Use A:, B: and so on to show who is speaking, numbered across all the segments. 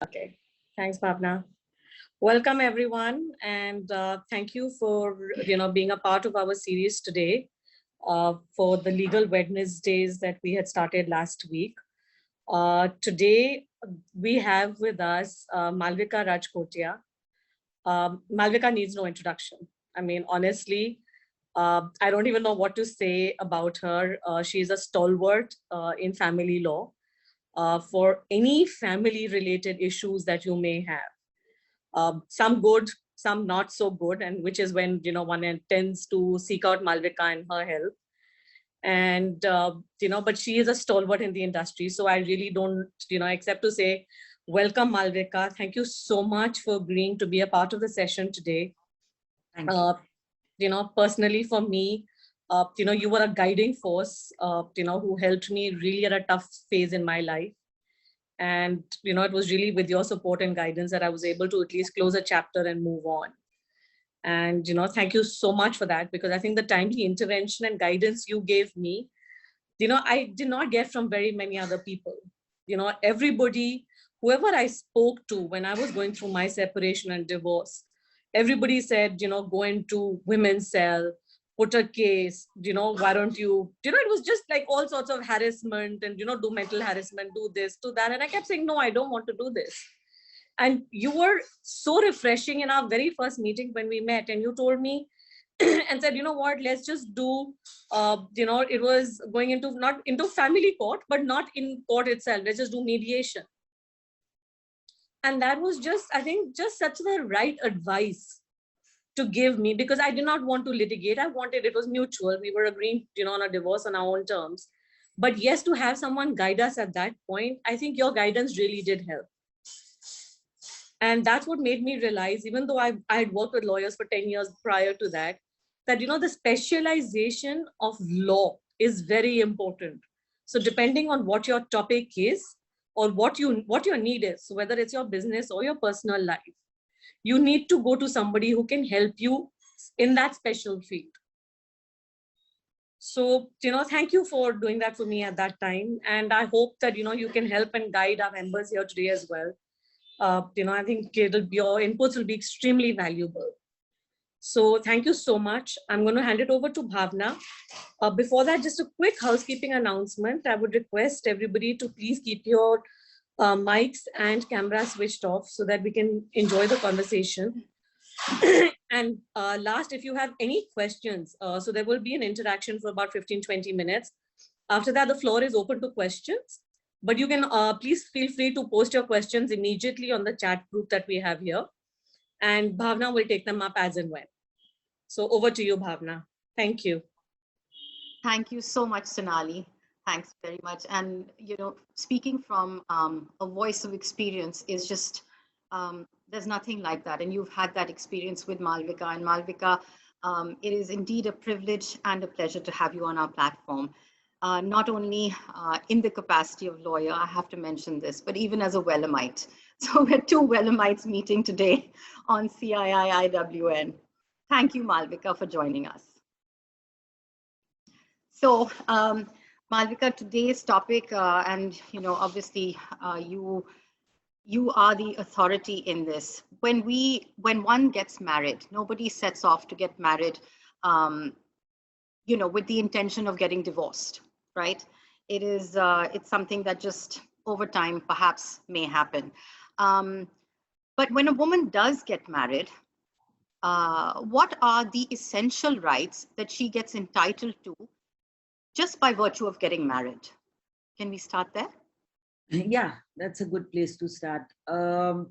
A: Okay, thanks, Bhavna. Welcome, everyone, and thank you for being a part of our series today for the Legal Wednesdays that we had started last week. Today, we have with us Malvika Rajkotia. Malvika needs no introduction. I mean, honestly, I don't even know what to say about her. She's a stalwart in family law for any family related issues that you may have. Some good, some not so good, and which is when one tends to seek out Malvika and her help. And but she is a stalwart in the industry, so I really don't except to say welcome, Malvika. Thank you so much for agreeing to be a part of the session today.
B: Thank you.
A: Personally for me, you were a guiding force, who helped me really at a tough phase in my life. And it was really with your support and guidance that I was able to at least close a chapter and move on. And thank you so much for that, because I think the timely intervention and guidance you gave me, I did not get from very many other people. Everybody, whoever I spoke to when I was going through my separation and divorce, everybody said, go into women's cell, put a case, why don't you, it was just like all sorts of harassment and, do mental harassment, do this, do that. And I kept saying, no, I don't want to do this. And you were so refreshing in our very first meeting when we met, and you told me and said, you know what, let's just do, it was going into, not into family court, but not in court itself. Let's just do mediation. And that was just, I think, just such the right advice to give me, because I did not want to litigate. I wanted, it was mutual. We were agreeing, on a divorce on our own terms. But yes, to have someone guide us at that point, I think your guidance really did help. And that's what made me realize, even though I had worked with lawyers for 10 years prior to that, that, the specialization of law is very important. So depending on what your topic is, or what your need is, so whether it's your business or your personal life, you need to go to somebody who can help you in that special field. So, thank you for doing that for me at that time. And I hope that, you can help and guide our members here today as well. I think your inputs will be extremely valuable. So thank you so much. I'm going to hand it over to Bhavna. Before that, just a quick housekeeping announcement. I would request everybody to please keep your mics and cameras switched off so that we can enjoy the conversation. And last, if you have any questions, so there will be an interaction for about 15-20 minutes. After that, the floor is open to questions. But you can please feel free to post your questions immediately on the chat group that we have here. And Bhavna will take them up as and when. So over to you, Bhavna. Thank you.
B: Thank you so much, Sonali. Thanks very much. And, speaking from a voice of experience is just, there's nothing like that. And you've had that experience with Malvika. And Malvika, it is indeed a privilege and a pleasure to have you on our platform. Not only in the capacity of lawyer, I have to mention this, but even as a Wellamite. So we're two Wellamites meeting today on CII IWN. Thank you, Malvika, for joining us. So Malvika, today's topic, and obviously you are the authority in this. When one gets married, nobody sets off to get married, with the intention of getting divorced. Right? It is, it's something that just over time perhaps may happen. But when a woman does get married, what are the essential rights that she gets entitled to just by virtue of getting married? Can we start there?
C: Yeah, that's a good place to start. Well,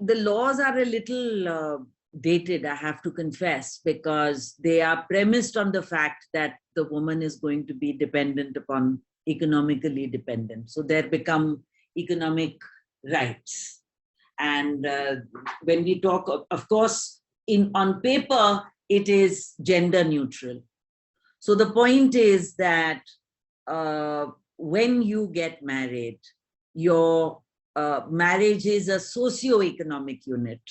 C: the laws are a little dated, I have to confess, because they are premised on the fact that the woman is going to be dependent upon, economically dependent. So there become economic rights. And when we talk, of course, on paper, it is gender neutral. So the point is that when you get married, your marriage is a socio-economic unit.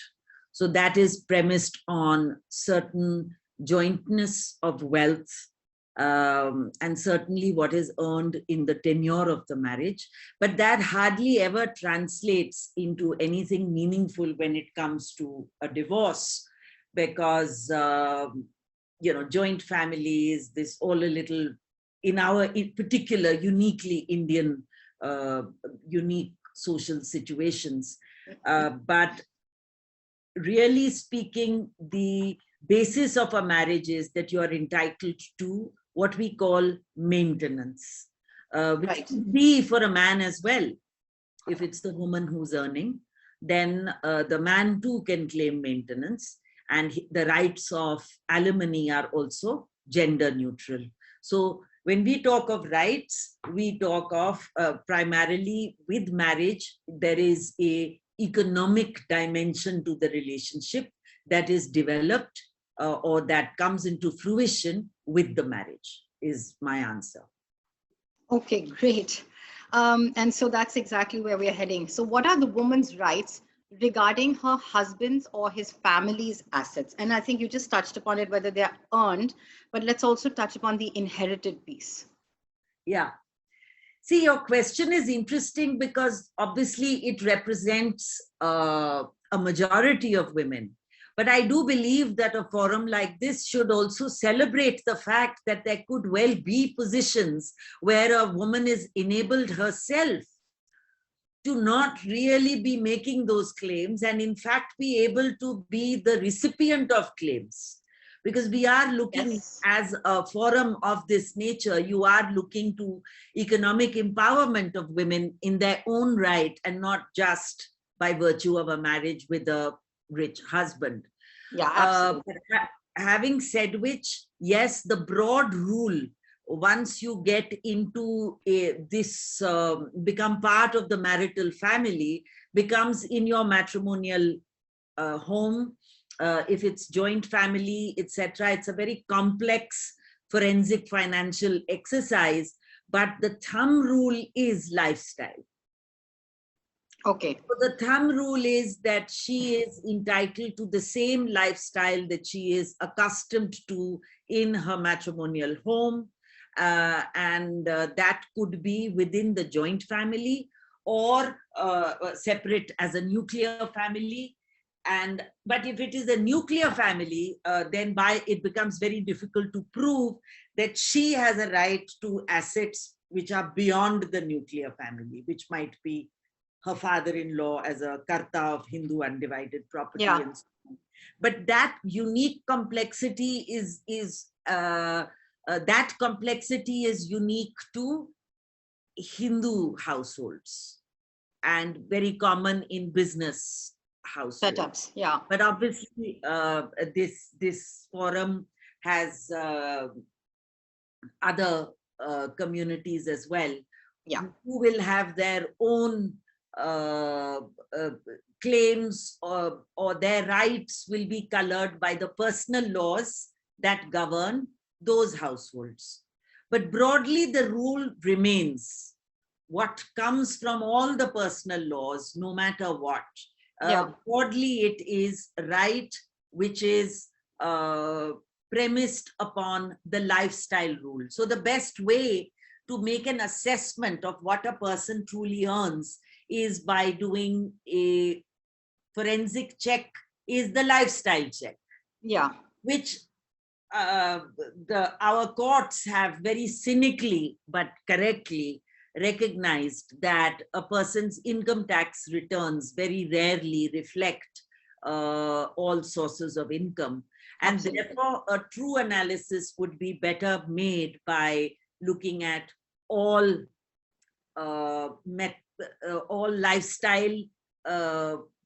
C: So that is premised on certain jointness of wealth, and certainly what is earned in the tenure of the marriage. But that hardly ever translates into anything meaningful when it comes to a divorce, because joint families, this all a little, in particular, uniquely Indian, unique social situations. But really speaking, the basis of a marriage is that you are entitled to what we call maintenance, which could be for a man as well. If it's the woman who's earning, then the man too can claim maintenance, and the rights of alimony are also gender neutral. So when we talk of rights, we talk of primarily with marriage, there is a economic dimension to the relationship that is developed or that comes into fruition with the marriage, is my answer.
B: Okay, great. And so that's exactly where we're heading. So what are the woman's rights regarding her husband's or his family's assets? And I think you just touched upon it, whether they're earned, but let's also touch upon the inherited piece.
C: Yeah. See, your question is interesting because obviously it represents a majority of women. But I do believe that a forum like this should also celebrate the fact that there could well be positions where a woman is enabled herself to not really be making those claims, and in fact be able to be the recipient of claims. Because we are looking, as a forum of this nature, you are looking to economic empowerment of women in their own right, and not just by virtue of a marriage with a rich husband.
B: Yeah, absolutely.
C: Having said which, yes, the broad rule, once you get into become part of the marital family, becomes in your matrimonial home. If it's joint family, etc., it's a very complex forensic financial exercise, but the thumb rule is lifestyle.
B: Okay.
C: So the thumb rule is that she is entitled to the same lifestyle that she is accustomed to in her matrimonial home, and that could be within the joint family or separate as a nuclear family. But if it is a nuclear family, then it becomes very difficult to prove that she has a right to assets which are beyond the nuclear family, which might be her father-in-law as a karta of Hindu undivided property.
B: Yeah.
C: And so on. But that unique complexity is unique to Hindu households and very common in business households.
B: Setups, yeah.
C: But obviously, this forum has other communities as well, who will have their own claims, or their rights will be colored by the personal laws that govern those households. But broadly, the rule remains. What comes from all the personal laws, no matter what, broadly it is right, which is premised upon the lifestyle rule. So the best way to make an assessment of what a person truly earns is by doing a forensic check, is the lifestyle check. Yeah. Which our courts have very cynically but correctly recognized that a person's income tax returns very rarely reflect all sources of income. And therefore, a true analysis would be better made by looking at all lifestyle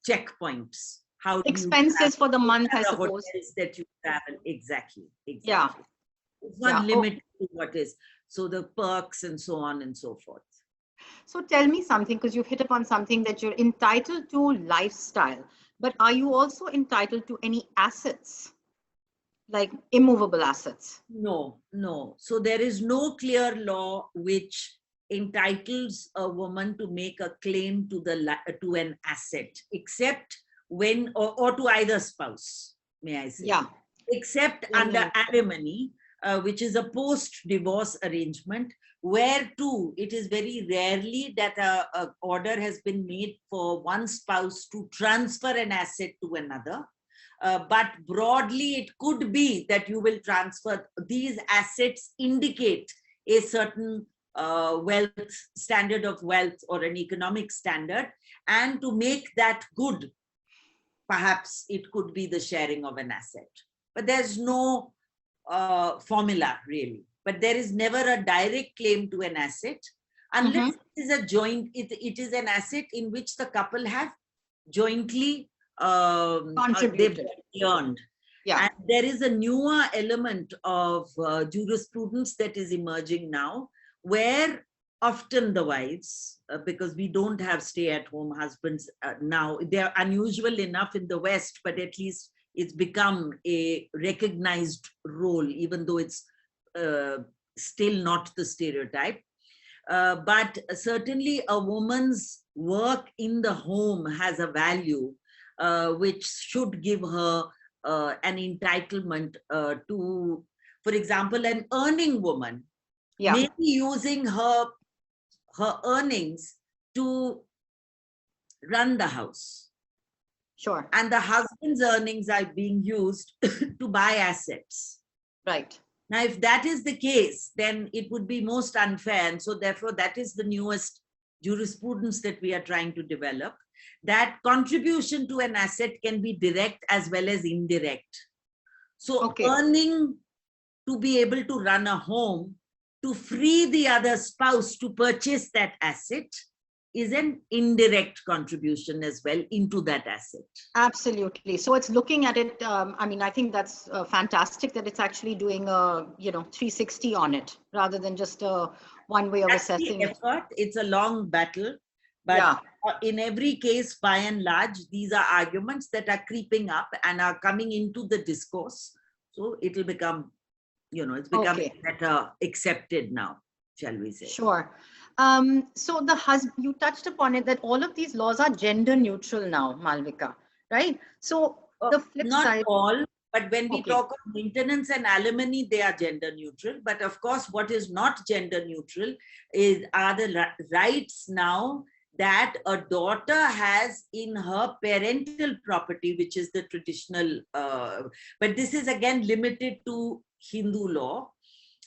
C: checkpoints. How
B: expenses for the month, I suppose.
C: That you travel, exactly.
B: Yeah.
C: It's not limited to what is. So the perks and so on and so forth.
B: So tell me something, because you've hit upon something that you're entitled to lifestyle, but are you also entitled to any assets, like immovable assets?
C: No, no. So there is no clear law which entitles a woman to make a claim to an asset, except when, or to either spouse, may I say.
B: Yeah.
C: Except under alimony, which is a post-divorce arrangement, where too it is very rarely that a order has been made for one spouse to transfer an asset to another. But broadly, it could be that you will transfer. These assets indicate a certain wealth, standard of wealth, or an economic standard. And to make that good, perhaps it could be the sharing of an asset. But there's no formula really. But there is never a direct claim to an asset unless it is a joint, it is an asset in which the couple have jointly
B: Contributed.
C: they've earned.
B: Yeah.
C: And there is a newer element of jurisprudence that is emerging now, where often the wives, because we don't have stay-at-home husbands now, they are unusual enough in the West, but at least it's become a recognized role, even though it's still not the stereotype. But certainly a woman's work in the home has a value which should give her an entitlement to, for example, an earning woman may be using her earnings to run the house.
B: Sure.
C: And the husband's earnings are being used to buy assets.
B: Right.
C: Now, if that is the case, then it would be most unfair. And so therefore, that is the newest jurisprudence that we are trying to develop, that contribution to an asset can be direct as well as indirect. So earning to be able to run a home, to free the other spouse to purchase that asset, is an indirect contribution as well into that asset.
B: Absolutely. So it's looking at it. I mean, I think that's fantastic that it's actually doing a 360 on it rather than just one way of assessing it.
C: It's a long battle, but in every case, by and large, these are arguments that are creeping up and are coming into the discourse. So it will become, it's becoming better accepted now, shall we say?
B: Sure. So you touched upon it, that all of these laws are gender neutral now, Malvika, right? So the flip side.
C: Not all, but when we talk of maintenance and alimony, they are gender neutral. But of course, what is not gender neutral are the rights now that a daughter has in her parental property, which is the traditional, but this is again limited to Hindu law.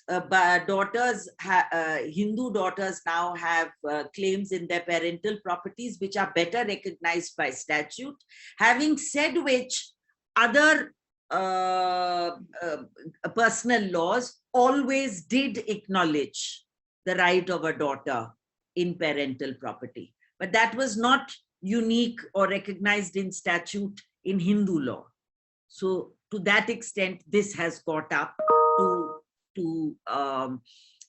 C: But Hindu daughters now have claims in their parental properties, which are better recognized by statute. Having said which, other personal laws always did acknowledge the right of a daughter in parental property. But that was not unique or recognized in statute in Hindu law. So to that extent, this has caught up to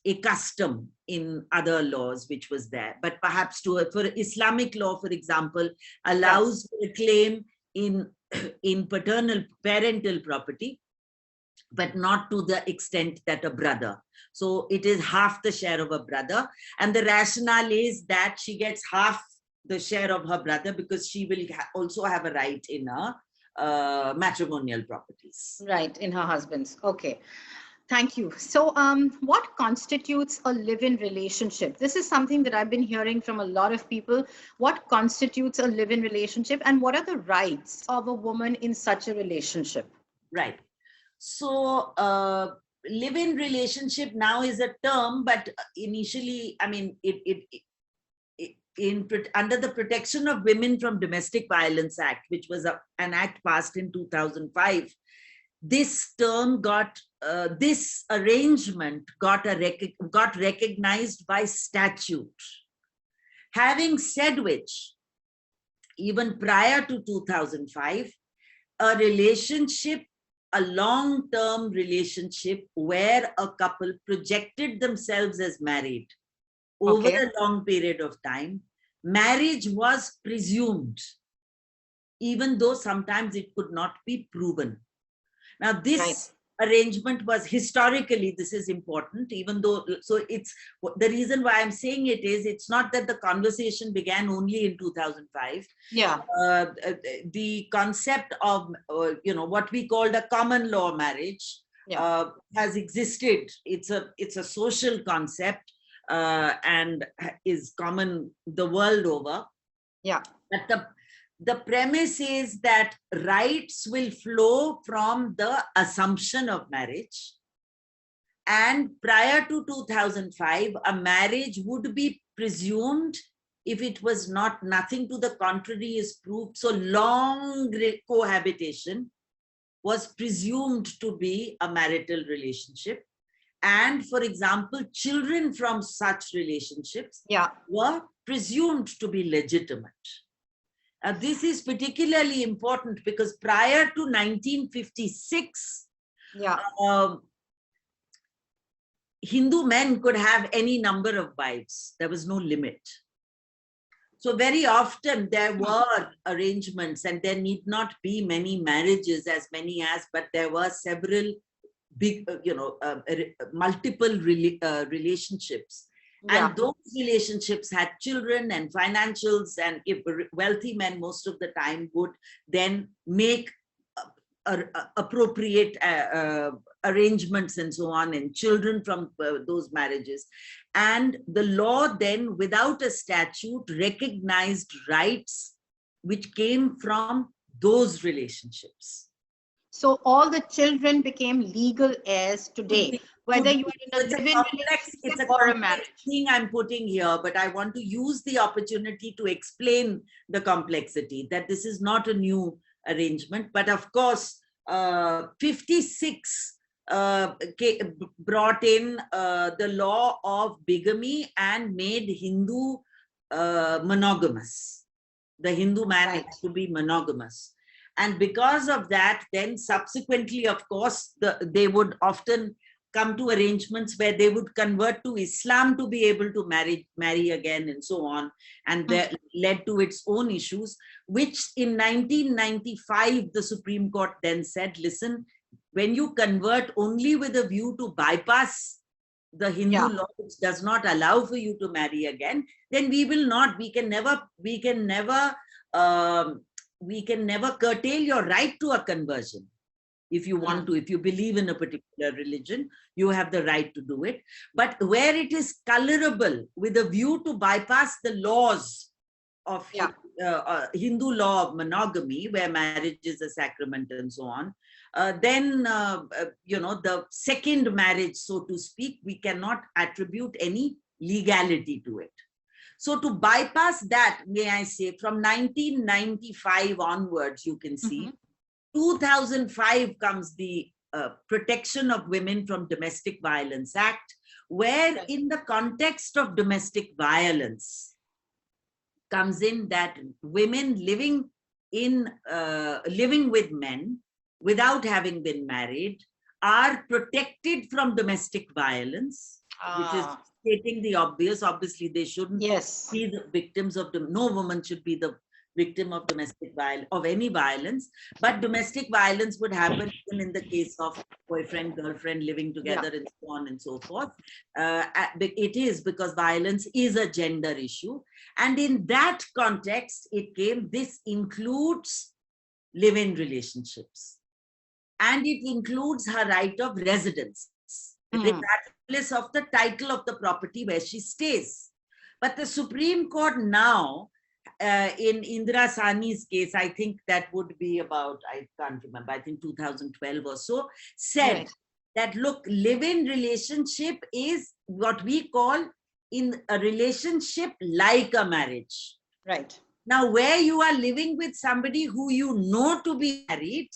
C: a custom in other laws which was there, but perhaps for Islamic law, for example, allows a claim in parental property, but not to the extent that a brother. So it is half the share of a brother, and the rationale is that she gets half the share of her brother because she will also have a right in her matrimonial properties.
B: Right, in her husband's. Okay. Thank you. So what constitutes a live-in relationship? This is something that I've been hearing from a lot of people. What constitutes a live-in relationship, and what are the rights of a woman in such a relationship?
C: Right. So live-in relationship now is a term, but initially, I mean, under the Protection of Women from Domestic Violence Act, which was an act passed in 2005, this term this arrangement got recognized by statute. Having said which, even prior to 2005, a relationship, a long-term relationship where a couple projected themselves as married over a long period of time, marriage was presumed, even though sometimes it could not be proven. Now, this arrangement was historically, this is important, even though, so it's the reason why I'm saying it is, it's not that the conversation began only in 2005.
B: Yeah.
C: The concept of, what we called a common law marriage has existed. It's a social concept and is common the world over.
B: Yeah.
C: But the premise is that rights will flow from the assumption of marriage. And prior to 2005, a marriage would be presumed if it was nothing to the contrary is proved. So long cohabitation was presumed to be a marital relationship. And for example, children from such relationships were presumed to be legitimate. This is particularly important because prior to 1956, Hindu men could have any number of wives. There was no limit. So very often there were arrangements, and there need not be many marriages, as many as, but there were several big, multiple relationships. And those relationships had children and financials, and if wealthy men most of the time would then make appropriate arrangements and so on, and children from those marriages. And the law then, without a statute, recognized rights which came from those relationships.
B: So all the children became legal heirs today, whether you are in a live-in relationship or a marriage.
C: Thing I'm putting here, but I want to use the opportunity to explain the complexity, that this is not a new arrangement, but of course, 56 brought in the law of bigamy and made Hindu monogamous. The Hindu man had to be monogamous. And because of that, then subsequently, of course, they would often come to arrangements where they would convert to Islam to be able to marry again and so on. And that led to its own issues, which in 1995, the Supreme Court then said, listen, when you convert only with a view to bypass the Hindu law, which does not allow for you to marry again, then we can never curtail your right to a conversion. If you want to, if you believe in a particular religion, you have the right to do it. But where it is colorable with a view to bypass the laws of Hindu law of monogamy, where marriage is a sacrament and so on, then, the second marriage, so to speak, we cannot attribute any legality to it. So to bypass that, may I say, from 1995 onwards, you can see, 2005 comes the Protection of Women from Domestic Violence Act, where in the context of domestic violence comes in that women living with men without having been married are protected from domestic violence, which is stating the obvious. Obviously, they shouldn't be the victims of no woman should be the victim of domestic violence, of any violence, but domestic violence would happen even in the case of boyfriend, girlfriend living together and so on and so forth. It is because violence is a gender issue. And in that context, this includes live-in relationships. And it includes her right of residence, regardless of the title of the property where she stays. But the Supreme Court now, in Indira Sahni's case, I think that would be about, I can't remember, I think 2012 or so, said that, look, live-in relationship is what we call in a relationship like a marriage.
B: Right.
C: Now, where you are living with somebody who you know to be married,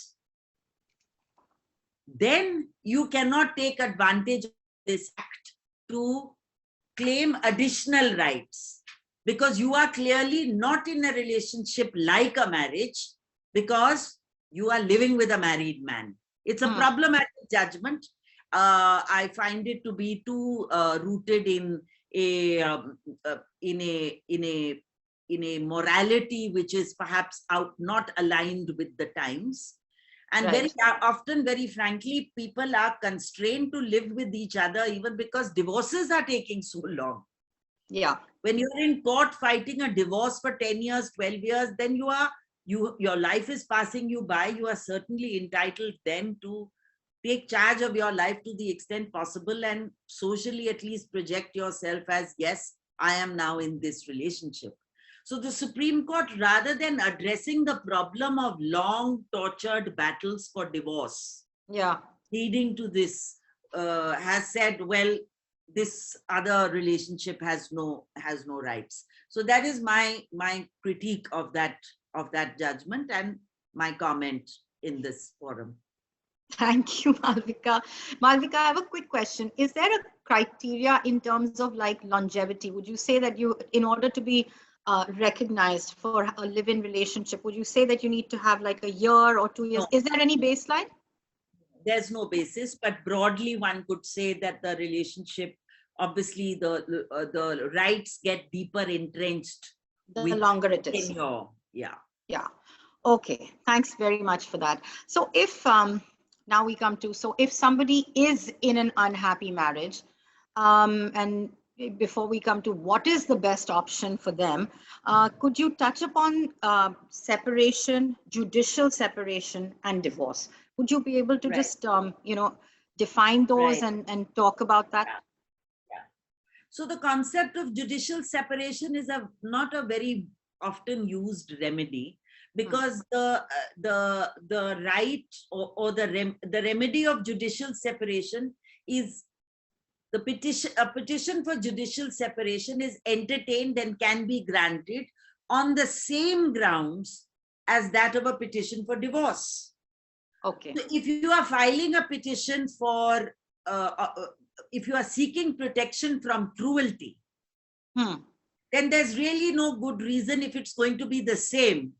C: then you cannot take advantage of this act to claim additional rights, because you are clearly not in a relationship like a marriage because you are living with a married man. It's a problematic judgment. I find it to be too rooted in a morality which is perhaps not aligned with the times. And very often, very frankly, people are constrained to live with each other even because divorces are taking so long.
B: Yeah.
C: When you're in court fighting a divorce for 10 years, 12 years, then your life is passing you by. You are certainly entitled then to take charge of your life to the extent possible and socially at least project yourself as, yes, I am now in this relationship. So the Supreme Court, rather than addressing the problem of long tortured battles for divorce,
B: Yeah.
C: leading to this, has said, well, this other relationship has no rights. So that is my critique of that judgment and my comment in this forum.
B: Thank you, Malvika. Malvika, I have a quick question. Is there a criteria in terms of like longevity? Would you say that you, in order to be recognized for a live-in relationship, would you say that you need to have like a year or 2 years?
C: No.
B: Is there any baseline?
C: There's no basis, but broadly one could say that the relationship, obviously the rights get deeper entrenched
B: The
C: with
B: longer it is.
C: tenure. Yeah.
B: Yeah. Okay. Thanks very much for that. So if now we come to, so if somebody is in an unhappy marriage, and before we come to what is the best option for them, could you touch upon separation, judicial separation, and divorce? Would you be able to
C: Right.
B: just, define those
C: Right.
B: and talk about that?
C: Yeah. So the concept of judicial separation is not a very often used remedy, because the right or the remedy of judicial separation is a petition for judicial separation is entertained and can be granted on the same grounds as that of a petition for divorce.
B: Okay.
C: So if you are filing a petition for, if you are seeking protection from cruelty, then there's really no good reason, if it's going to be the same,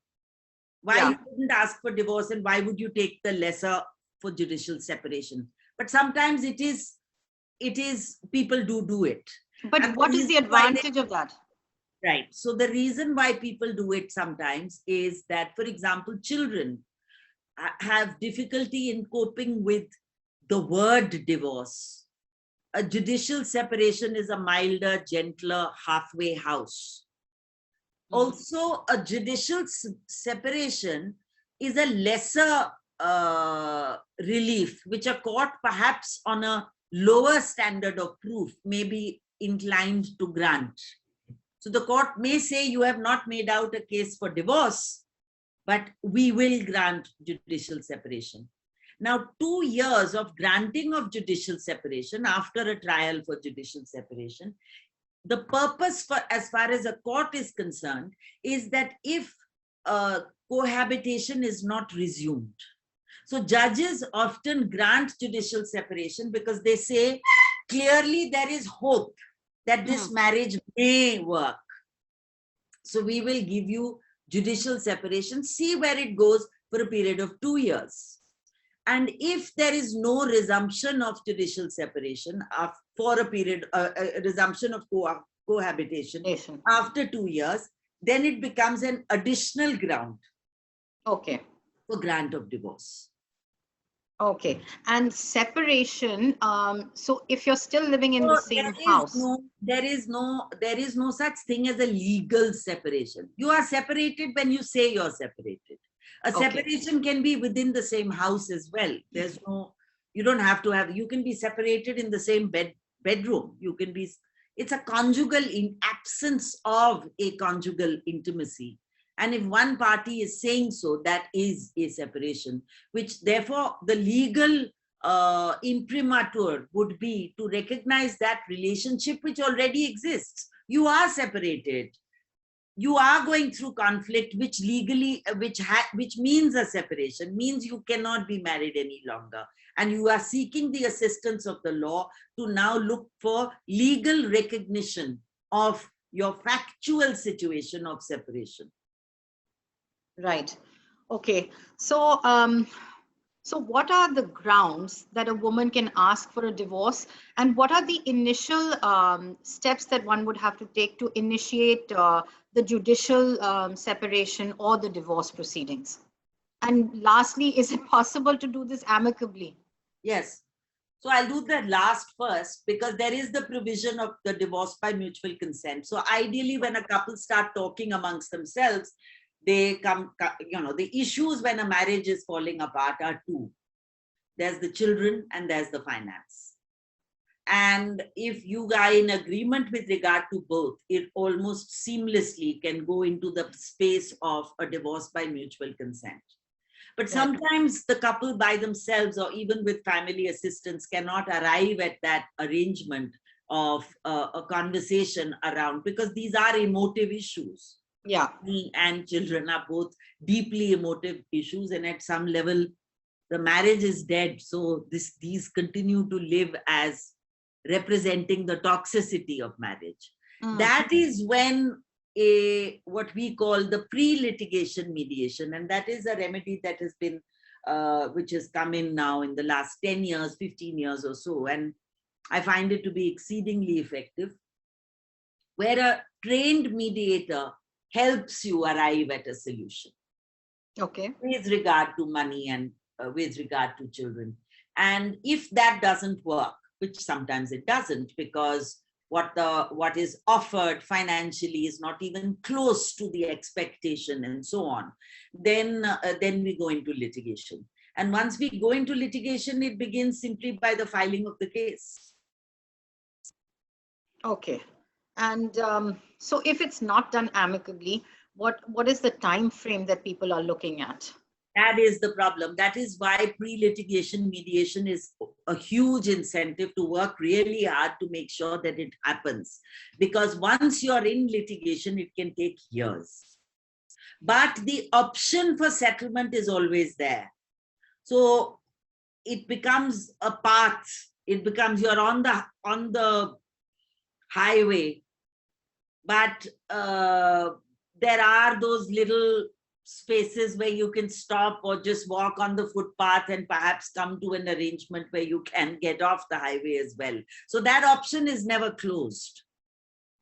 C: why
B: Yeah.
C: you wouldn't ask for divorce, and why would you take the lesser for judicial separation? But sometimes it is people do it.
B: But
C: And
B: what
C: the
B: is the
C: reason why
B: advantage of that?
C: Right. So the reason why people do it sometimes is that, for example, children have difficulty in coping with the word divorce. A judicial separation is a milder, gentler, halfway house. Also, a judicial separation is a lesser relief, which a court, perhaps on a lower standard of proof, may be inclined to grant. So the court may say, you have not made out a case for divorce, but we will grant judicial separation. Now, 2 years of granting of judicial separation after a trial for judicial separation, the purpose for, as far as a court is concerned, is that if cohabitation is not resumed. So judges often grant judicial separation because they say clearly there is hope that this marriage may work. So we will give you judicial separation, see where it goes for a period of 2 years. And if there is no resumption of judicial separation for a period, a resumption of cohabitation after 2 years, then it becomes an additional ground for grant of divorce.
B: Okay. And separation, so if you're still living in the same house.
C: There is no such thing as a legal separation. You are separated when you say you're separated. A separation can be within the same house as well. There's no, you don't have to have, you can be separated in the same bedroom. You can be, it's a conjugal in absence of a conjugal intimacy. And if one party is saying so, that is a separation, which therefore the legal imprimatur would be to recognize that relationship which already exists. You are separated. You are going through conflict, which legally, which means a separation, means you cannot be married any longer. And you are seeking the assistance of the law to now look for legal recognition of your factual situation of separation.
B: Right. Okay. So, so what are the grounds that a woman can ask for a divorce, and what are the initial steps that one would have to take to initiate the judicial separation or the divorce proceedings? And lastly, is it possible to do this amicably?
C: Yes. So I'll do the last first, because there is the provision of the divorce by mutual consent. So ideally, when a couple start talking amongst themselves, they come, you know, the issues when a marriage is falling apart are two. there's the children, and there's the finance. And if you are in agreement with regard to both, it almost seamlessly can go into the space of a divorce by mutual consent. But sometimes the couple by themselves or even with family assistance cannot arrive at that arrangement of a conversation around, because these are emotive issues.
B: Yeah.
C: Me and children are both deeply emotive issues, and at some level, the marriage is dead. So these continue to live as representing the toxicity of marriage. That is when what we call the pre-litigation mediation, and that is a remedy that has been, which has come in now in the last 10 years, 15 years or so. And I find it to be exceedingly effective, where a trained mediator helps you arrive at a solution.
B: Okay.
C: With regard to money and with regard to children. And if that doesn't work, which sometimes it doesn't, because what is offered financially is not even close to the expectation and so on, then we go into litigation. And once we go into litigation, it begins simply by the filing of the case.
B: Okay. And so if it's not done amicably, what is the time frame that people are looking at?
C: That is the problem. That is why pre-litigation mediation is a huge incentive to work really hard to make sure that it happens. Because once you're in litigation, it can take years. But the option for settlement is always there. So it becomes a path. It becomes, you're on the highway, but there are those little spaces where you can stop or just walk on the footpath and perhaps come to an arrangement where you can get off the highway as well. So that option is never closed.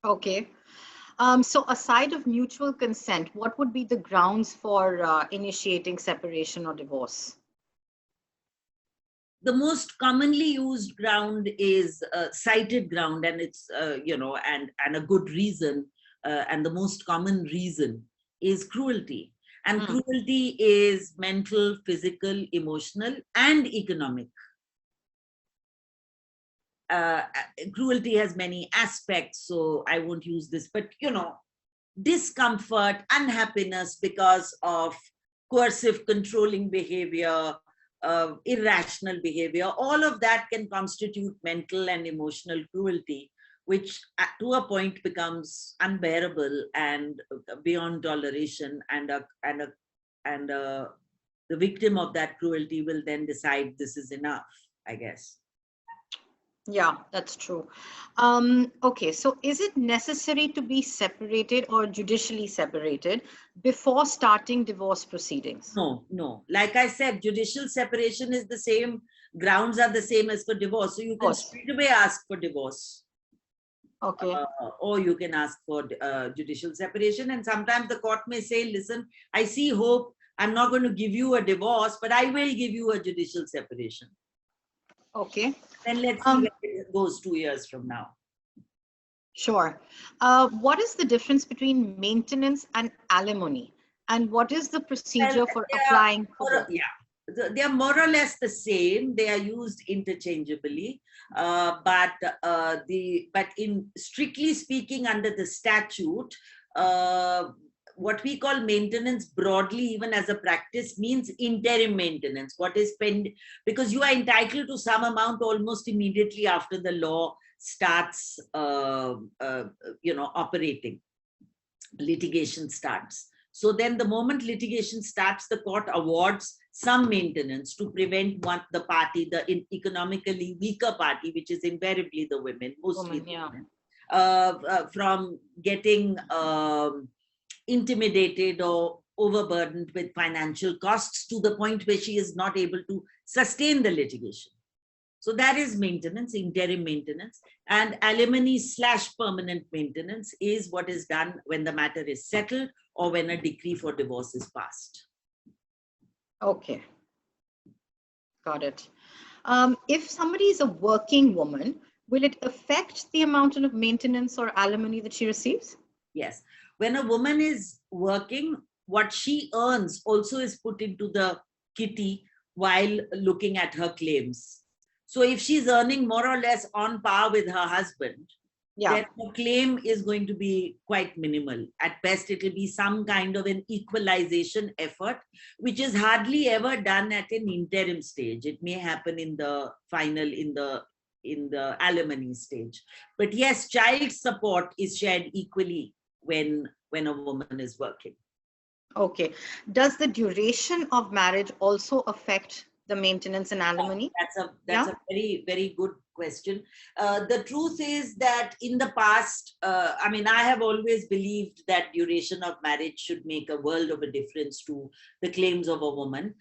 B: Okay. So aside of mutual consent, what would be the grounds for initiating separation or divorce?
C: The most commonly used ground is cited ground, and it's, and a good reason, and the most common reason is cruelty. And cruelty is mental, physical, emotional, and economic. Cruelty has many aspects, so I won't use this, but discomfort, unhappiness because of coercive, controlling behavior, irrational behavior, all of that can constitute mental and emotional cruelty, which to a point becomes unbearable and beyond toleration, and the victim of that cruelty will then decide this is enough, I guess.
B: Yeah, that's true. Okay, so is it necessary to be separated or judicially separated before starting divorce proceedings?
C: No. Like I said, judicial separation is the same, grounds are the same as for divorce. So you can straight away ask for divorce.
B: Okay.
C: Or you can ask for judicial separation. And sometimes the court may say, listen, I see hope. I'm not going to give you a divorce, but I will give you a judicial separation.
B: Okay.
C: Then let's see where it goes 2 years from now.
B: Sure. What is the difference between maintenance and alimony? And what is the procedure for applying for
C: both? They are more or less the same. They are used interchangeably, but in strictly speaking, under the statute, what we call maintenance broadly, even as a practice, means interim maintenance. What is because you are entitled to some amount almost immediately after the law starts, operating. Litigation starts. So then the moment litigation starts, the court awards some maintenance to prevent the party, the economically weaker party, which is invariably the women, mostly women, from getting intimidated or overburdened with financial costs to the point where she is not able to sustain the litigation. So that is maintenance, interim maintenance. And alimony/permanent maintenance is what is done when the matter is settled or when a decree for divorce is passed.
B: Okay. Got it. If somebody is a working woman, will it affect the amount of maintenance or alimony that she receives?
C: Yes. When a woman is working, what she earns also is put into the kitty while looking at her claims. So if she's earning more or less on par with her husband,
B: Yeah.
C: then the claim is going to be quite minimal. At best, it will be some kind of an equalization effort, which is hardly ever done at an interim stage. It may happen in the final, in the alimony stage. But yes, child support is shared equally when a woman is working.
B: Okay. Does the duration of marriage also affect the maintenance and alimony?
C: That's a very, very good question. The truth is that in the past, I mean, I have always believed that duration of marriage should make a world of a difference to the claims of a woman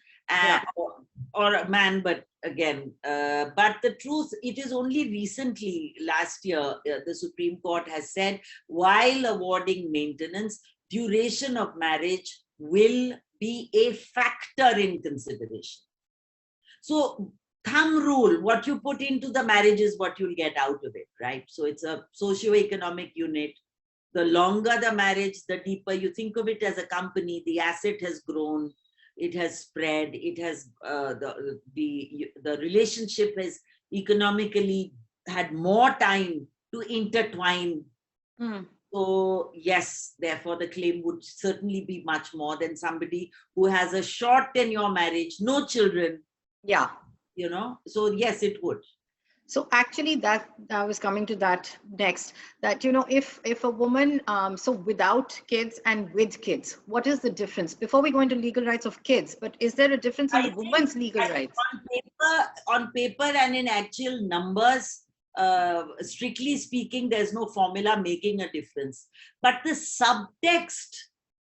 C: or a man, but again, but the truth, it is only recently, last year, the Supreme Court has said, while awarding maintenance, duration of marriage will be a factor in consideration. So thumb rule, what you put into the marriage is what you'll get out of it, right? So it's a socio-economic unit. The longer the marriage, the deeper you think of it as a company, the asset has grown, it has spread, it has, the relationship has economically had more time to intertwine. So yes, therefore the claim would certainly be much more than somebody who has a short tenure marriage, no children.
B: Yeah.
C: You know, so yes, it would.
B: So actually that I was coming to that next, that, you know, if a woman, so without kids and with kids, what is the difference? Before we go into legal rights of kids, but is there a difference in the woman's legal rights?
C: On paper and in actual numbers, strictly speaking, there's no formula making a difference. But the subtext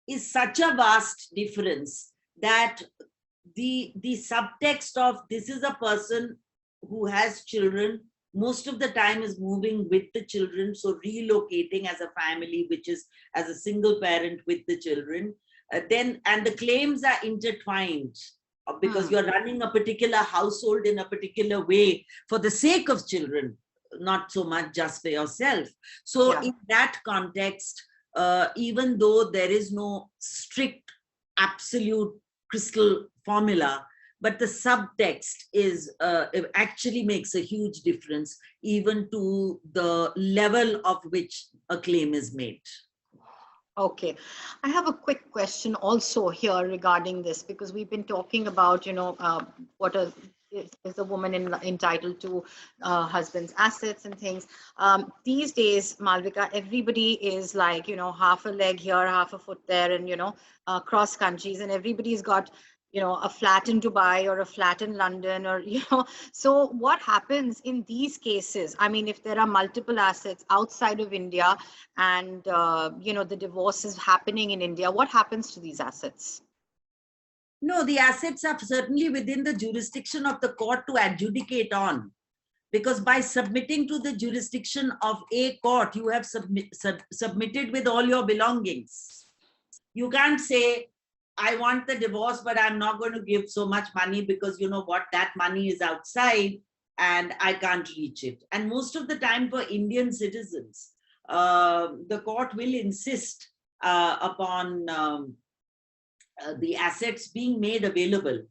C: is such a vast difference that the subtext of this is a person who has children, most of the time is moving with the children, so relocating as a family, which is as a single parent with the children, and the claims are intertwined because you're running a particular household in a particular way for the sake of children, not so much just for yourself. So in that context, even though there is no strict, absolute crystal formula, but the subtext is it actually makes a huge difference even to the level of which a claim is made.
B: Okay, I have a quick question also here regarding this, because we've been talking about, you know, what is a woman entitled to husband's assets and things. These days, Malvika, everybody is like, you know, half a leg here, half a foot there, and, you know, cross countries, and everybody's got, you know, a flat in Dubai or a flat in London, or, you know, so what happens in these cases? I mean, if there are multiple assets outside of India and, you know, the divorce is happening in India, what happens to these assets?
C: No, the assets are certainly within the jurisdiction of the court to adjudicate on, because by submitting to the jurisdiction of a court, you have submitted with all your belongings. You can't say, I want the divorce, but I'm not going to give so much money because you know what, that money is outside and I can't reach it. And most of the time for Indian citizens, the court will insist upon the assets being made available.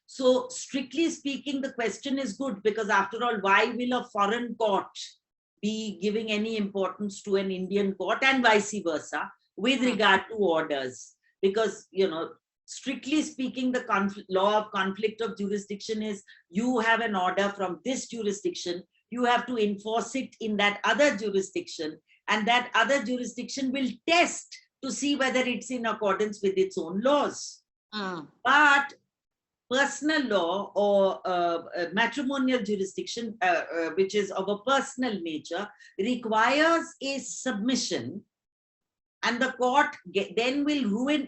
C: So strictly speaking, the question is good, because after all, why will a foreign court be giving any importance to an Indian court, and vice versa with regard to orders? Because, you know, strictly speaking, the law of conflict of jurisdiction is you have an order from this jurisdiction, you have to enforce it in that other jurisdiction, and that other jurisdiction will test to see whether it's in accordance with its own laws. But personal law or matrimonial jurisdiction, which is of a personal nature, requires a submission, and the court then will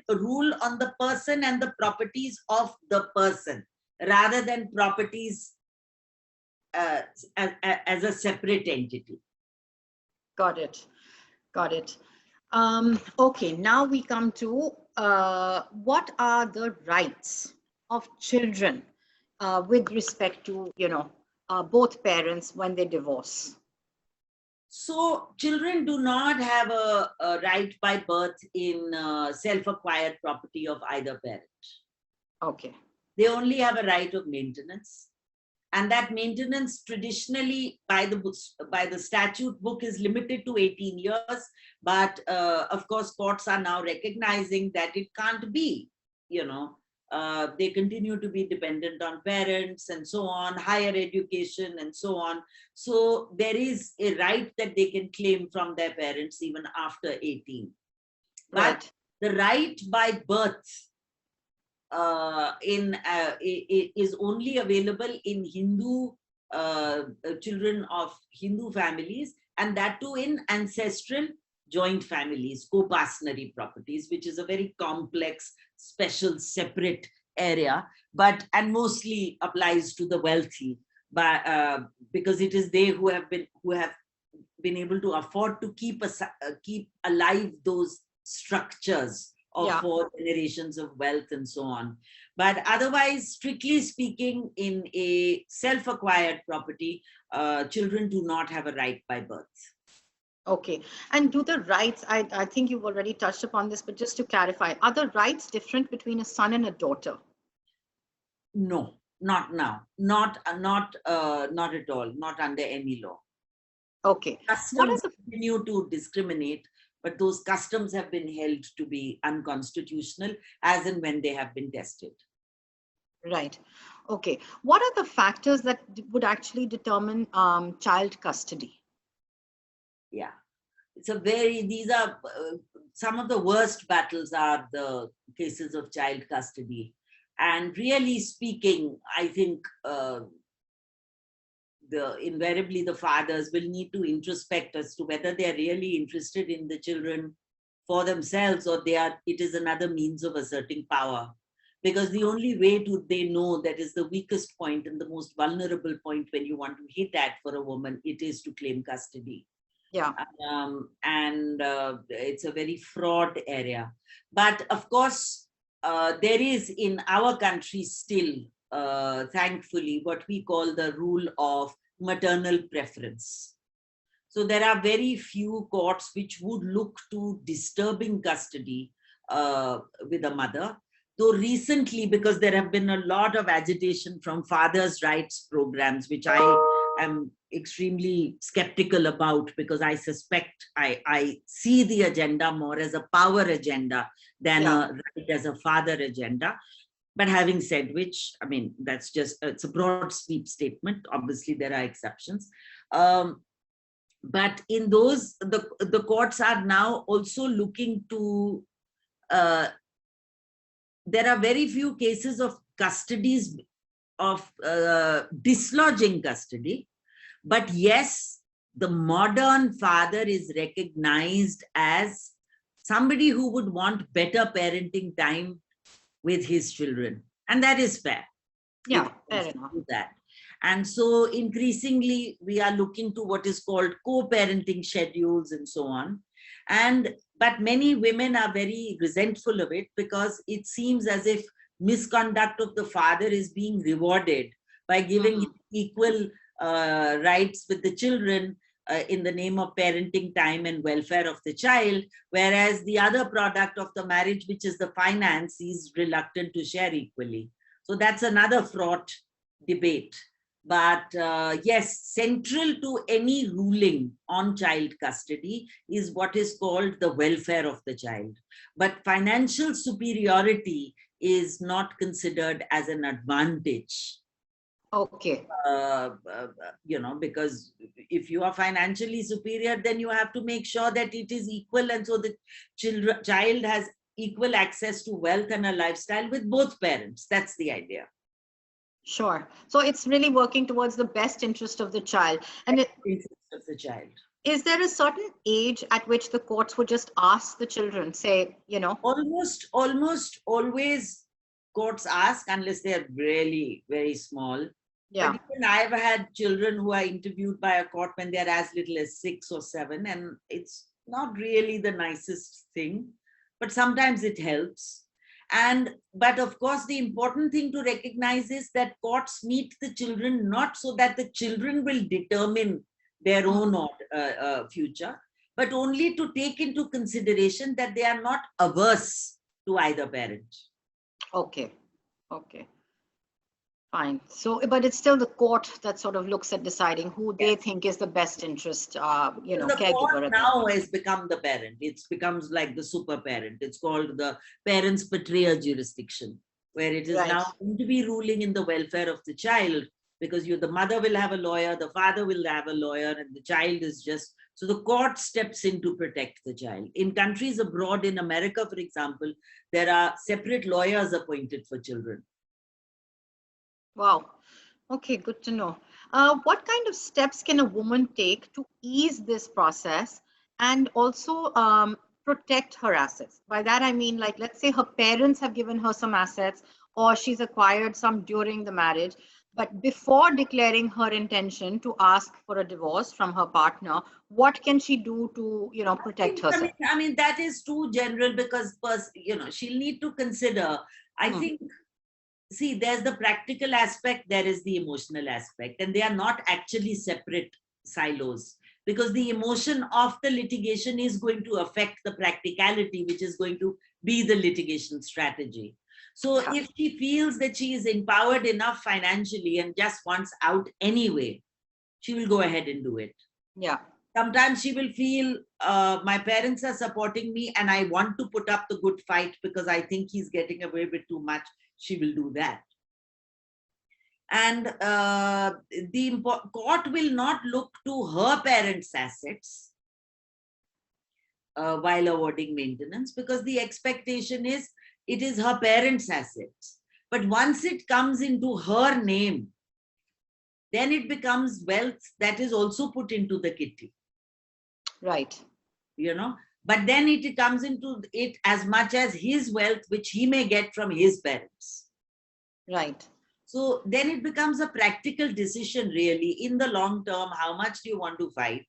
C: rule on the person and the properties of the person rather than properties as a separate entity.
B: Got it. Got it. Okay, now we come to what are the rights of children with respect to, you know, both parents when they divorce?
C: So children do not have a right by birth in self-acquired property of either parent.
B: Okay.
C: they only have a right of maintenance. And that maintenance traditionally by the statute book is limited to 18 years. But of course, courts are now recognizing that it can't be, they continue to be dependent on parents and so on, higher education and so on. So there is a right that they can claim from their parents even after 18.
B: Right.
C: But the right by birth is only available in Hindu children of Hindu families, and that too in ancestral joint families, co-partnership properties, which is a very complex, special, separate area, and mostly applies to the wealthy, because it is they who have been able to afford to keep alive those structures of 4 generations of wealth and so on. But otherwise, strictly speaking, in a self-acquired property, children do not have a right by birth.
B: Okay. And do the rights, I think you've already touched upon this, but just to clarify, are the rights different between a son and a daughter?
C: No, not now. Not at all. Not under any law.
B: Okay.
C: Customs continue to discriminate, but those customs have been held to be unconstitutional as and when they have been tested.
B: Right. Okay. What are the factors that would actually determine child custody?
C: Yeah, these are some of the worst battles are the cases of child custody. And really speaking, I think invariably the fathers will need to introspect as to whether they are really interested in the children for themselves, or it is another means of asserting power. Because the only way they know that is the weakest point and the most vulnerable point when you want to hit at for a woman, it is to claim custody.
B: Yeah.
C: And it's a very fraught area. But of course, there is in our country still, thankfully, what we call the rule of maternal preference. So there are very few courts which would look to disturbing custody with a mother. Though recently, because there have been a lot of agitation from fathers' rights programs, which I am extremely skeptical about, because I suspect I see the agenda more as a power agenda than a right as a father agenda. But having said which, I mean, that's just, it's a broad sweep statement. Obviously, there are exceptions. But in those, the courts are now also looking to, there are very few cases of custodies of dislodging custody. But yes, the modern father is recognized as somebody who would want better parenting time with his children. And that is fair.
B: Yeah, fair enough.
C: That. And so increasingly, we are looking to what is called co-parenting schedules and so on. But many women are very resentful of it, because it seems as if misconduct of the father is being rewarded by giving him equal rights with the children in the name of parenting time and welfare of the child, whereas the other product of the marriage, which is the finance, is reluctant to share equally. So that's another fraught debate. But yes, central to any ruling on child custody is what is called the welfare of the child. But financial superiority is not considered as an advantage.
B: Okay.
C: Because if you are financially superior, then you have to make sure that it is equal. And so the child has equal access to wealth and a lifestyle with both parents. That's the idea.
B: Sure. So it's really working towards the best interest of the child. And is there a certain age at which the courts would just ask the children, say,
C: Almost always courts ask, unless they're really very small.
B: Yeah.
C: But even I've had children who are interviewed by a court when they're as little as 6 or 7, and it's not really the nicest thing, but sometimes it helps. But of course, the important thing to recognize is that courts meet the children not so that the children will determine their own future, but only to take into consideration that they are not averse to either parent.
B: Okay. Okay. Fine. So, but it's still the court that sort of looks at deciding who they think is the best interest, you know,
C: The court
B: caregiver.
C: now has become the parent. It becomes like the super parent. It's called the parents patria jurisdiction, where it is
B: Right.
C: now going to be ruling in the welfare of the child, because the mother will have a lawyer, the father will have a lawyer, and the child is just, so the court steps in to protect the child. In countries abroad, in America, for example, there are separate lawyers appointed for children.
B: Wow. Okay, good to know. What kind of steps can a woman take to ease this process and also protect her assets? By that, I mean, like, let's say her parents have given her some assets or she's acquired some during the marriage, but before declaring her intention to ask for a divorce from her partner, what can she do to, you know, protect herself?
C: I mean, that is too general, because, you know, she'll need to consider, I think, see, there's the practical aspect, there is the emotional aspect, and they are not actually separate silos, because the emotion of the litigation is going to affect the practicality, which is going to be the litigation strategy. So
B: Yeah.
C: if she feels that she is empowered enough financially and just wants out anyway, she will go ahead and do it.
B: Yeah.
C: Sometimes she will feel, my parents are supporting me and I want to put up the good fight because I think he's getting away with too much. She will do that. And the court will not look to her parents' assets while awarding maintenance, because the expectation is it is her parents' assets. But once it comes into her name, then it becomes wealth that is also put into the kitty.
B: Right.
C: You know, but then it comes into it as much as his wealth, which he may get from his parents.
B: Right.
C: So then it becomes a practical decision, really, in the long term. How much do you want to fight?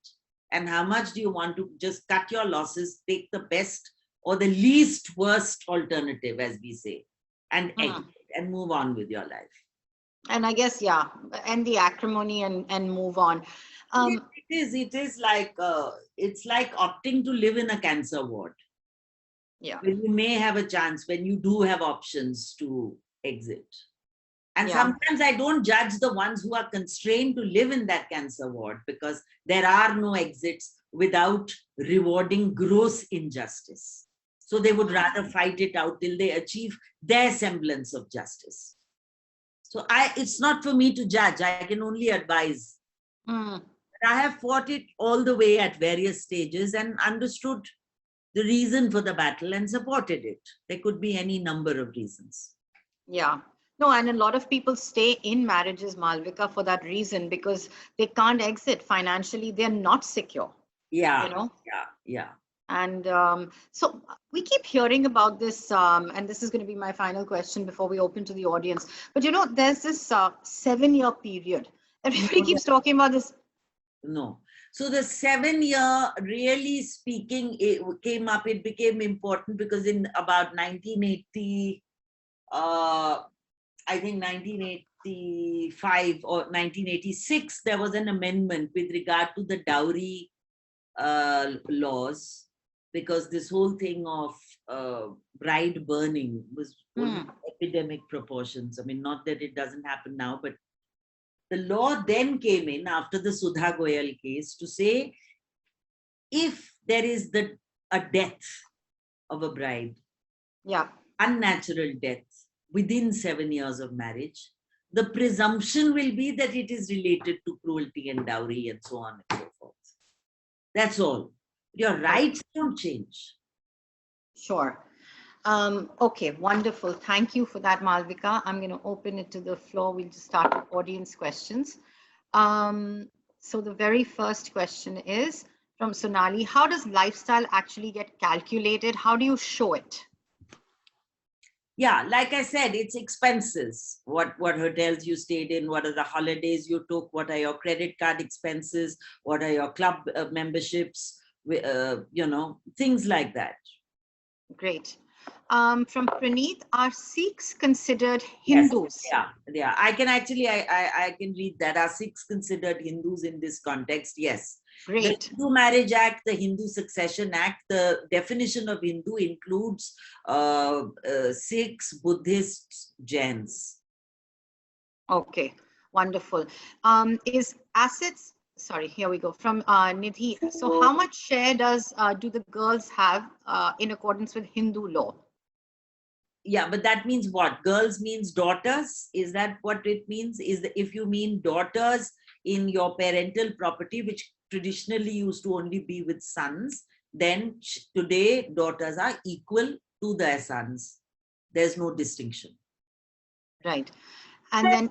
C: And how much do you want to just cut your losses, take the best or the least worst alternative, as we say, and exit and move on with your life.
B: And I guess, yeah, and the acrimony and move on.
C: It is like, it's like opting to live in a cancer ward.
B: Yeah.
C: When you may have a chance, when you do have options to exit. And
B: Yeah.
C: sometimes I don't judge the ones who are constrained to live in that cancer ward, because there are no exits without rewarding gross injustice. So they would rather fight it out till they achieve their semblance of justice. So it's not for me to judge. I can only advise. But I have fought it all the way at various stages and understood the reason for the battle and supported it. There could be any number of reasons.
B: Yeah. No, and a lot of people stay in marriages, Malvika, for that reason, because they can't exit financially. They're not secure.
C: Yeah.
B: You know?
C: Yeah.
B: And so we keep hearing about this, and this is going to be my final question before we open to the audience. But, you know, there's this 7-year period. Everybody keeps talking about this.
C: No. So the 7-year, really speaking, it came up, it became important because in about 1980, I think 1985 or 1986, there was an amendment with regard to the dowry laws, because this whole thing of bride burning was epidemic proportions. I mean, not that it doesn't happen now, but the law then came in after the Sudha Goyal case to say, if there is a death of a bride, unnatural death, within 7 years of marriage, the presumption will be that it is related to cruelty and dowry and so on and so forth. That's all. Your rights don't change.
B: Sure. Okay, wonderful. Thank you for that, Malvika. I'm going to open it to the floor. We'll just start with audience questions. So the very first question is from Sonali. How does lifestyle actually get calculated? How do you show it?
C: Yeah, like I said, it's expenses. What hotels you stayed in, what are the holidays you took, what are your credit card expenses, what are your club memberships, you know, things like that.
B: Great. From Praneeth, are Sikhs considered Hindus?
C: Yes, yeah. I can actually, I can read that. Are Sikhs considered Hindus in this context? Yes.
B: Great.
C: The Hindu Marriage Act, the Hindu Succession Act, the definition of Hindu includes Sikhs, Buddhists, Jains.
B: Okay, wonderful. Is assets, sorry, here we go, from Nidhi. So how much share do the girls have in accordance with Hindu law?
C: Yeah, but that means what? Girls means daughters? Is that what it means? If you mean daughters in your parental property, which traditionally used to only be with sons, then today daughters are equal to their sons. There's no distinction.
B: Right. And then in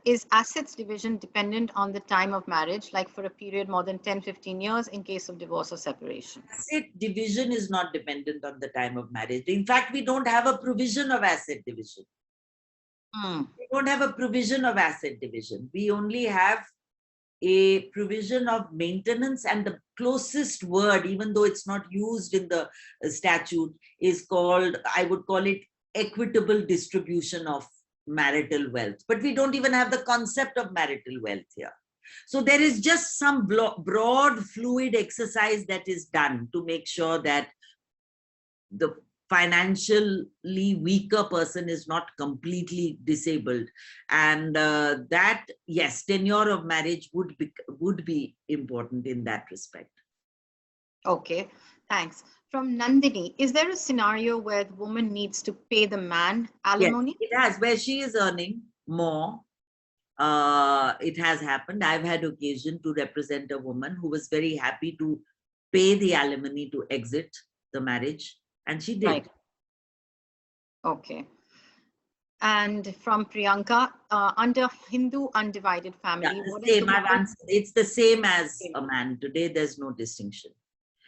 B: is assets division dependent on the time of marriage, like for a period more than 10, 15 years in case of divorce or separation?
C: Asset division is not dependent on the time of marriage. In fact, we don't have a provision of asset division. We don't have a provision of asset division. We only have a provision of maintenance, and the closest word, even though it's not used in the statute, is called, I would call it, equitable distribution of marital wealth. But we don't even have the concept of marital wealth here. So there is just some broad fluid exercise that is done to make sure that the financially weaker person is not completely disabled, and that, yes, tenure of marriage would be important in that respect.
B: Okay, thanks. From Nandini, is there a scenario where the woman needs to pay the man alimony?
C: Yes, it has, where she is earning more. It has happened. I've had occasion to represent a woman who was very happy to pay the alimony to exit the marriage, and she did.
B: Right. Okay. And from Priyanka, under Hindu undivided family,
C: Yeah,
B: what is the
C: it's the same as a man. Today, there's no distinction.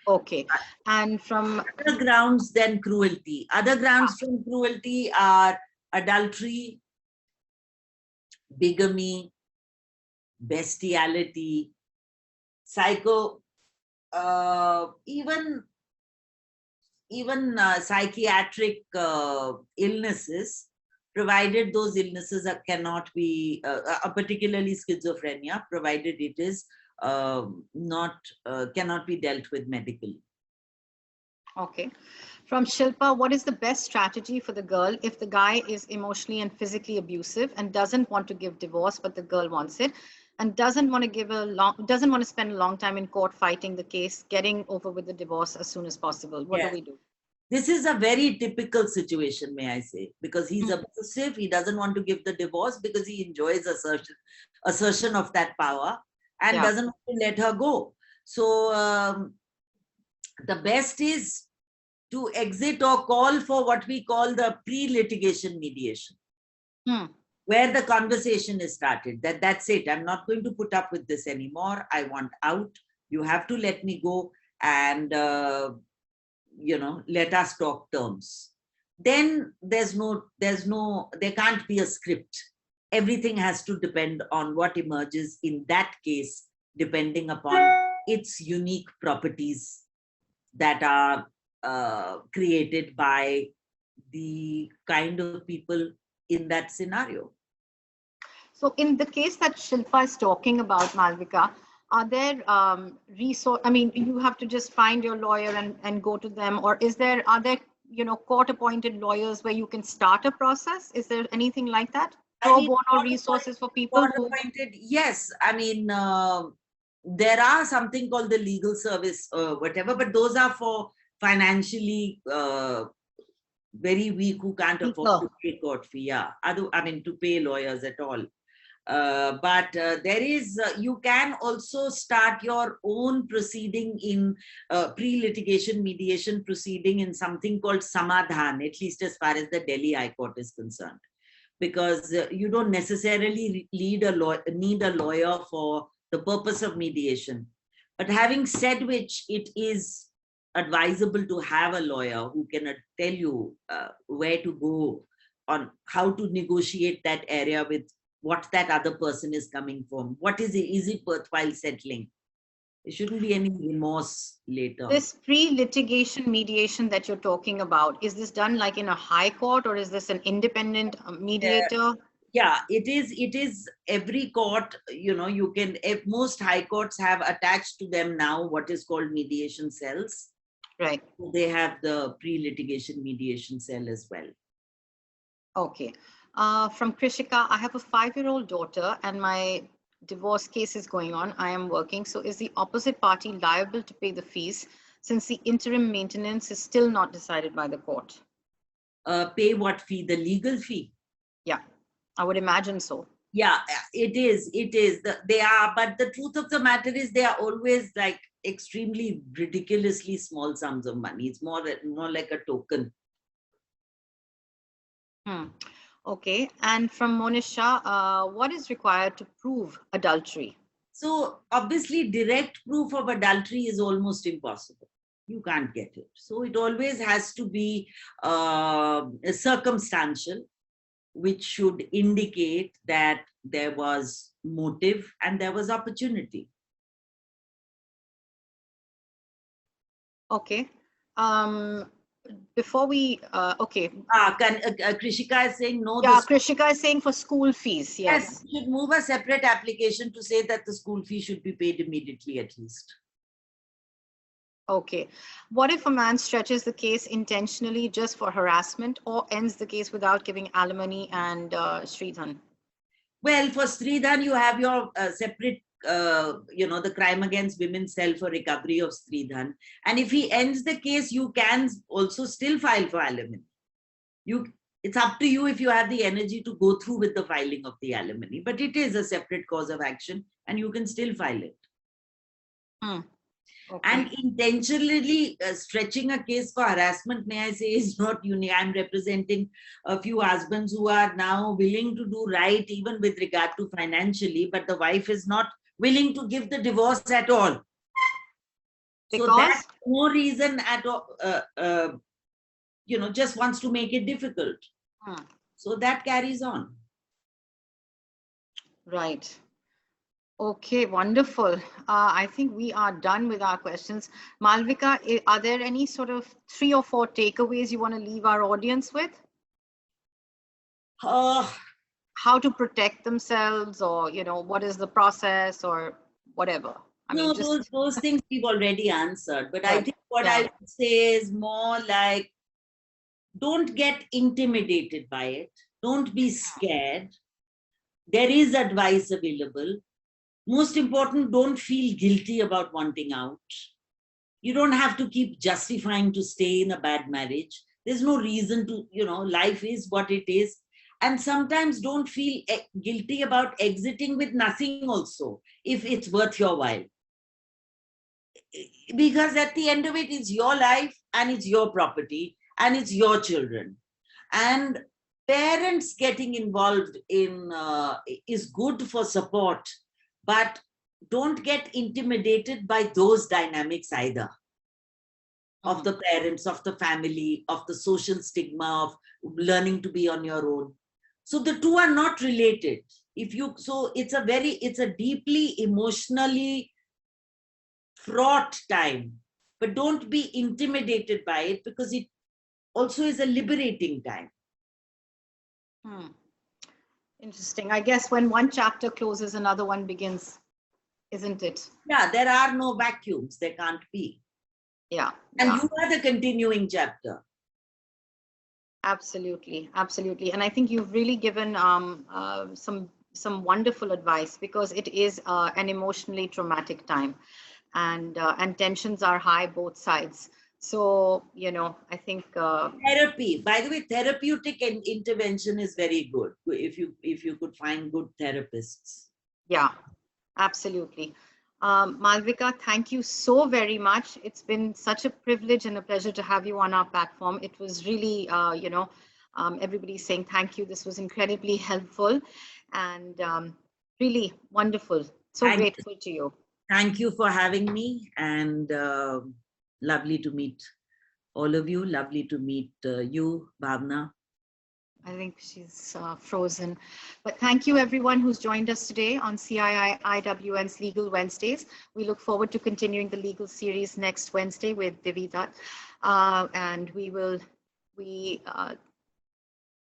B: Okay. And from
C: other grounds than cruelty. Other grounds from cruelty are adultery, bigamy, bestiality, even psychiatric illnesses, provided those illnesses cannot be, particularly schizophrenia, provided it is cannot be dealt with medically.
B: Okay. From Shilpa, what is the best strategy for the girl if the guy is emotionally and physically abusive and doesn't want to give divorce, but the girl wants it, and doesn't want to spend a long time in court fighting the case, getting over with the divorce as soon as possible? What do we do?
C: This is a very typical situation, may I say, because he's abusive. He doesn't want to give the divorce because he enjoys assertion of that power, and doesn't want to let her go. So the best is to exit or call for what we call the pre-litigation mediation, where the conversation is started. That's it. I'm not going to put up with this anymore. I want out. You have to let me go, and let us talk terms. Then there can't be a script. Everything has to depend on what emerges in that case, depending upon its unique properties that are created by the kind of people in that scenario.
B: So in the case that Shilpa is talking about, Malvika, are there resource? I mean, you have to just find your lawyer and go to them, or are there court-appointed lawyers where you can start a process? Is there anything like that? Pro bono resources for people who...
C: Yes, I mean, there are something called the legal service, whatever, but those are for financially very weak who can't afford to pay court fee. Yeah, I mean, to pay lawyers at all. But there is, you can also start your own proceeding in pre-litigation mediation proceeding in something called Samadhan, at least as far as the Delhi High Court is concerned. Because you don't necessarily need a lawyer for the purpose of mediation. But having said which, it is advisable to have a lawyer who can tell you where to go, on how to negotiate that area with what that other person is coming from. What is it worthwhile settling? There shouldn't be any remorse later.
B: This pre-litigation mediation that you're talking about, is this done like in a high court, or is this an independent mediator?
C: Yeah, it is every court, most high courts have attached to them now what is called mediation cells.
B: Right.
C: They have the pre-litigation mediation cell as well.
B: Okay. From Krishika, I have a 5-year-old daughter and my divorce case is going on. I am working. So is the opposite party liable to pay the fees since the interim maintenance is still not decided by the court?
C: Pay what fee? The legal fee?
B: Yeah, I would imagine so.
C: Yeah, it is. It is. They are, but the truth of the matter is they are always like extremely ridiculously small sums of money. It's more like a token.
B: Okay. And from Monisha, what is required to prove adultery?
C: So obviously direct proof of adultery is almost impossible. You can't get it. So it always has to be circumstantial, which should indicate that there was motive and there was opportunity.
B: Okay. Before we, okay.
C: Krishika is saying no.
B: Yeah, Krishika is saying for school fees. Yes.
C: Yes, should move a separate application to say that the school fee should be paid immediately at least.
B: Okay. What if a man stretches the case intentionally just for harassment or ends the case without giving alimony and Sridhan?
C: Well, for Sridhan, you have your separate, the crime against women cell for recovery of Sridhan. And if he ends the case, you can also still file for alimony. It's up to you if you have the energy to go through with the filing of the alimony. But it is a separate cause of action and you can still file it.
B: Okay.
C: And intentionally stretching a case for harassment, may I say, is not unique. I'm representing a few husbands who are now willing to do right, even with regard to financially, but the wife is not willing to give the divorce at all.
B: Because?
C: So that's no reason at all, just wants to make it difficult. So that carries on.
B: Right. Okay, wonderful. I think we are done with our questions. Malvika, are there any sort of 3 or 4 takeaways you want to leave our audience with? How to protect themselves, or, what is the process or whatever?
C: Those things we've already answered. But I think what I would say is more like, don't get intimidated by it. Don't be scared. There is advice available. Most important, don't feel guilty about wanting out. You don't have to keep justifying to stay in a bad marriage. There's no reason to, life is what it is. And sometimes don't feel guilty about exiting with nothing also, if it's worth your while. Because at the end of it, it's your life and it's your property and it's your children. And parents getting involved in is good for support. But don't get intimidated by those dynamics either, of the parents, of the family, of the social stigma of learning to be on your own. So the two are not related. It's a deeply emotionally fraught time, but don't be intimidated by it, because it also is a liberating time.
B: Interesting. I guess when one chapter closes, another one begins, isn't it?
C: Yeah, there are no vacuums. There can't be.
B: Yeah.
C: And you are the continuing chapter.
B: Absolutely. Absolutely. And I think you've really given some wonderful advice, because it is an emotionally traumatic time, and tensions are high both sides. So, I think
C: therapy, by the way, therapeutic intervention is very good if you could find good therapists.
B: Yeah, absolutely. Malvika, thank you so very much. It's been such a privilege and a pleasure to have you on our platform. It was really, everybody's saying thank you. This was incredibly helpful and really wonderful. So grateful to you.
C: Thank you for having me, and lovely to meet all of you. Lovely to meet you, Bhavna.
B: I think she's frozen. But thank you, everyone who's joined us today on CII IWN's Legal Wednesdays. We look forward to continuing the legal series next Wednesday with Divita. And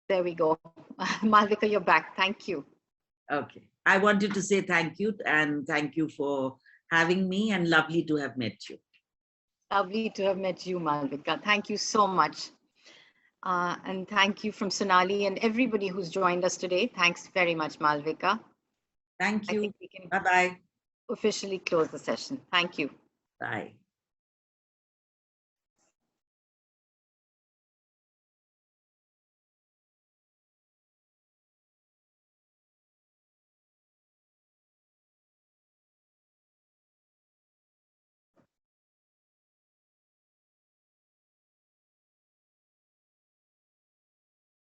B: there we go. Malvika, you're back. Thank you.
C: Okay. I wanted to say thank you, and thank you for having me, and lovely to have met you.
B: Lovely to have met you, Malvika. Thank you so much. And thank you from Sonali and everybody who's joined us today. Thanks very much, Malvika.
C: Thank
B: I
C: you.
B: think we can
C: Bye-bye.
B: officially close the session. Thank you.
C: Bye.